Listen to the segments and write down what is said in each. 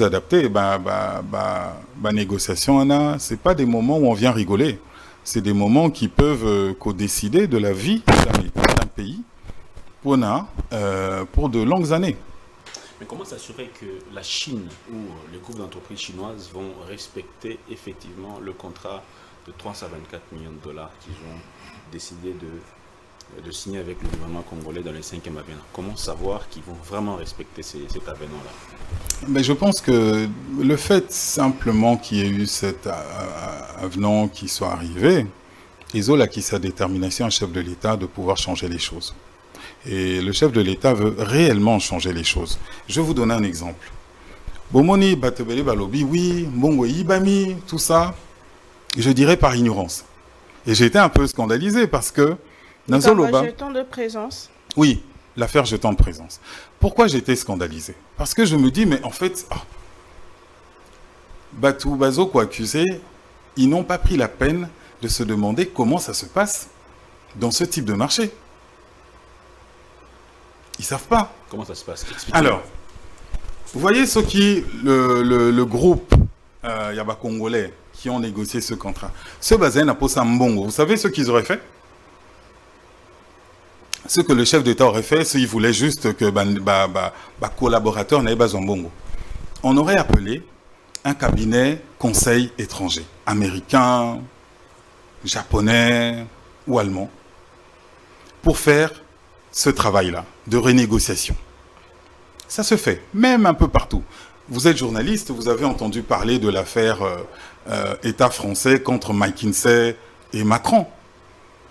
nous adapter. Négociation, ce n'est pas des moments où on vient rigoler. C'est des moments qui peuvent co-décider de la vie d'un pays pour de longues années. Mais comment s'assurer que la Chine ou les groupes d'entreprises chinoises vont respecter effectivement le contrat de 324 millions de dollars qu'ils ont décidé de signer avec le gouvernement congolais dans les 5e avenants? Comment savoir qu'ils vont vraiment respecter cet avenant-là? Mais je pense que le fait simplement qu'il y ait eu cet avenant qui soit arrivé, ils ont acquis sa détermination, un chef de l'État, de pouvoir changer les choses. Et le chef de l'État veut réellement changer les choses. Je vais vous donner un exemple. Bomoni, Batebele, Balobi, oui, Mbongo, Ibami, tout ça, je dirais par ignorance. Et j'ai été un peu scandalisé parce que... Dans jeton de présence. Oui, l'affaire jeton de présence. Pourquoi j'étais scandalisé? Parce que je me dis, mais en fait, Batou, Bazo, quoi accusé, ils n'ont pas pris la peine de se demander comment ça se passe dans ce type de marché. Ils ne savent pas. Comment ça se passe? Alors, vous voyez ceux qui, le groupe Yaba Congolais qui ont négocié ce contrat. Ce bazin n'a pas ça mbongo. Vous savez ce qu'ils auraient fait? Ce que le chef d'État aurait fait, c'est qu'il voulait juste que collaborateur n'ait pas mbongo. On aurait appelé un cabinet conseil étranger, américain, japonais ou allemand, pour faire ce travail-là de renégociation. Ça se fait, même un peu partout. Vous êtes journaliste, vous avez entendu parler de l'affaire État français contre McKinsey et Macron.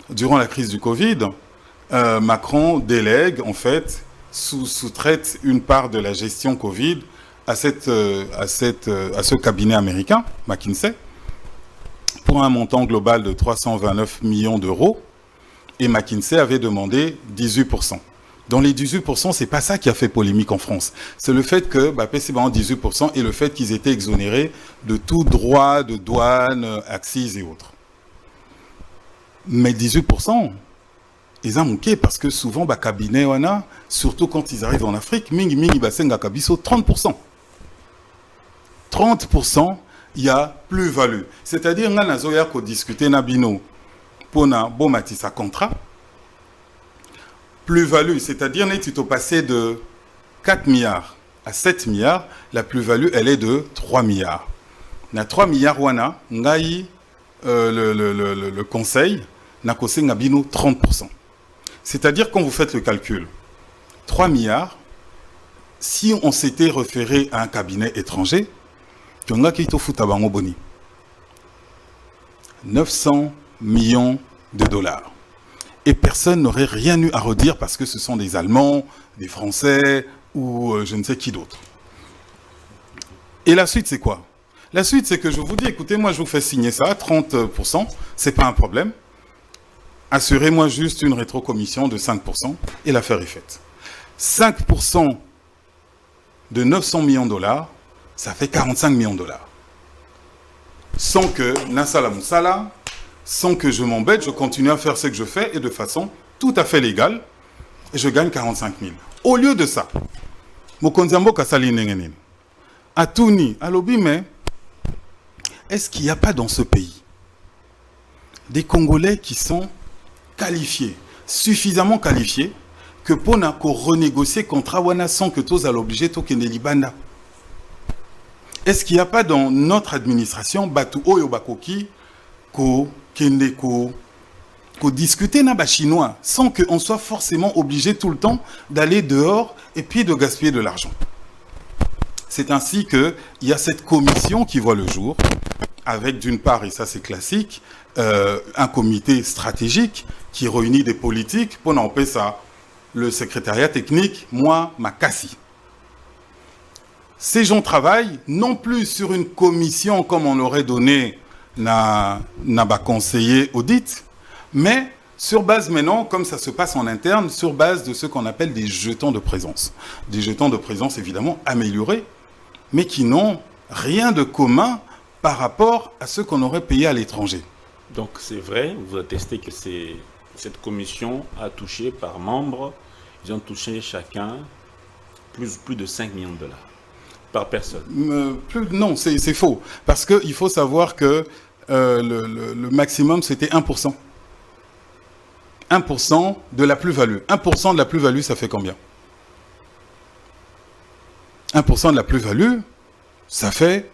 Durant la crise du Covid, Macron délègue, en fait, sous-traite une part de la gestion Covid à ce cabinet américain, McKinsey, pour un montant global de 329 millions d'euros. Et McKinsey avait demandé 18%. Dans les 18%, c'est pas ça qui a fait polémique en France. C'est le fait que c'est 18% et le fait qu'ils étaient exonérés de tout droit de douane, accises et autres. Mais 18%, ils ont manqué parce que souvent, cabinet, surtout quand ils arrivent en Afrique, mingi basenga kabiso 30%. 30%, il y a plus-value. C'est-à-dire, on a discuté nabino pour un contrat. Plus-value, c'est-à-dire tu t'es passé de 4 milliards à 7 milliards, la plus-value, elle est de 3 milliards. Na 3 milliards, wana, ngai, le conseil, n'a causé ngabino 30%. C'est-à-dire, quand vous faites le calcul, 3 milliards, si on s'était référé à un cabinet étranger, tu as qui te fout à boni. 900 millions de dollars. Et personne n'aurait rien eu à redire parce que ce sont des Allemands, des Français ou je ne sais qui d'autre. Et la suite, c'est quoi? La suite, c'est que je vous dis, écoutez, moi, je vous fais signer ça, 30%, c'est pas un problème. Assurez-moi juste une rétrocommission de 5% et l'affaire est faite. 5% de 900 millions de dollars, ça fait 45 millions de dollars. Sans que Nassala Moussala, sans que je m'embête, je continue à faire ce que je fais et de façon tout à fait légale, et je gagne 45 000. Au lieu de ça, Mokonzambo Kassali Nengenin, à Touni, à Lobime, est-ce qu'il n'y a pas dans ce pays des Congolais qui sont qualifiés, suffisamment qualifiés, que pour renégocier contrat wana sans que tous à l'obligé Tokene Libanda? Est-ce qu'il n'y a pas dans notre administration Batu Oyo Bakoki ko discuter na chinois sans qu'on soit forcément obligé tout le temps d'aller dehors et puis de gaspiller de l'argent? C'est ainsi qu'il y a cette commission qui voit le jour avec d'une part, et ça c'est classique, un comité stratégique qui réunit des politiques pour n'empêcher ça. Le secrétariat technique, moi, Makassi. Ces gens travaillent non plus sur une commission comme on l'aurait donné na conseiller audit, mais sur base maintenant, comme ça se passe en interne, sur base de ce qu'on appelle des jetons de présence. Des jetons de présence évidemment améliorés, mais qui n'ont rien de commun par rapport à ce qu'on aurait payé à l'étranger. Donc c'est vrai, vous attestez que cette commission a touché par membre, ils ont touché chacun plus de 5 millions de dollars. Par personne. Non, c'est faux. Parce qu'il faut savoir que le maximum, c'était 1%. 1% de la plus-value. 1% de la plus-value, ça fait combien? 1% de la plus-value, ça fait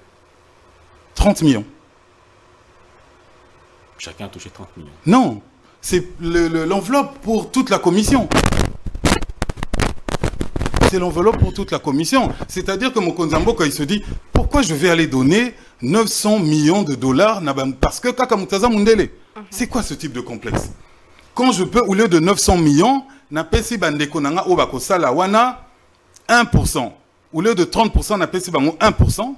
30 millions. Chacun a touché 30 millions. Non, c'est l'enveloppe pour toute la commission. C'est l'enveloppe pour toute la commission. C'est-à-dire que Mokonzambo, quand il se dit, pourquoi je vais aller donner 900 millions de dollars parce que Kakamutaza Mundele. C'est quoi ce type de complexe? Quand je peux, au lieu de 900 millions, napesi bandeko nanga obako sala wana 1%. Au lieu de 30%, napesi bango 1%.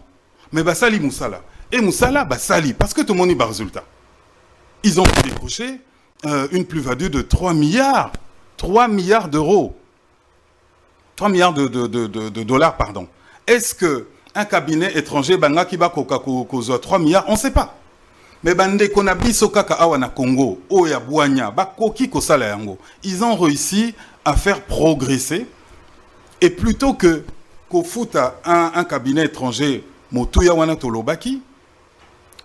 Mais basali Moussala. Et Moussala, basali. Parce que tout le monde est résultat. Ils ont décroché une plus-value de 3 milliards. 3 milliards d'euros. 3 milliards de dollars, pardon. Est-ce qu'un cabinet étranger, banga ki ba koka kozo 3 milliards, on ne sait pas. Mais bande kona biso kaka awa na Congo, oya Bouanya, ba koki kosala yango. Ils ont réussi à faire progresser. Et plutôt que kofuta un cabinet étranger, motuya wana tolobaki,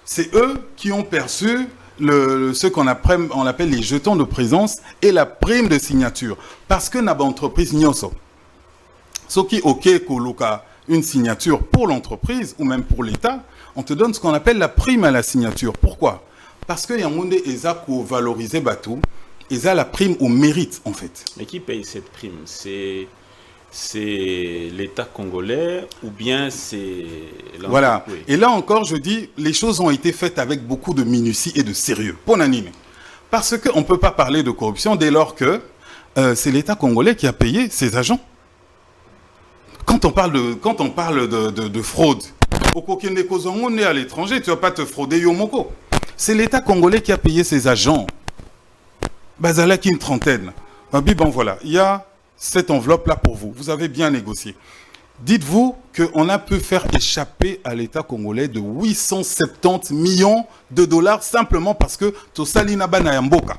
c'est eux qui ont perçu ce qu'on appelle les jetons de présence et la prime de signature. Parce que naba entreprise nyoso, ce qui est OK koloka une signature pour l'entreprise ou même pour l'État, on te donne ce qu'on appelle la prime à la signature. Pourquoi? Parce que Yamoundé Eza ko valoriser Batou, Eza la prime au mérite en fait. Mais qui paye cette prime? C'est l'État congolais ou bien c'est l'entreprise? Voilà. Et là encore, je dis, les choses ont été faites avec beaucoup de minutie et de sérieux. Ponanine. Parce qu'on ne peut pas parler de corruption dès lors que c'est l'État congolais qui a payé ses agents. Quand on parle de fraude, au Kokende Kozongo, on est à l'étranger, tu ne vas pas te frauder Yomoko. C'est l'État congolais qui a payé ses agents. Bazala qui une trentaine. Bon voilà, il y a cette enveloppe-là pour vous. Vous avez bien négocié. Dites-vous qu'on a pu faire échapper à l'État congolais de 870 millions de dollars simplement parce que Tosalina Banayamboka.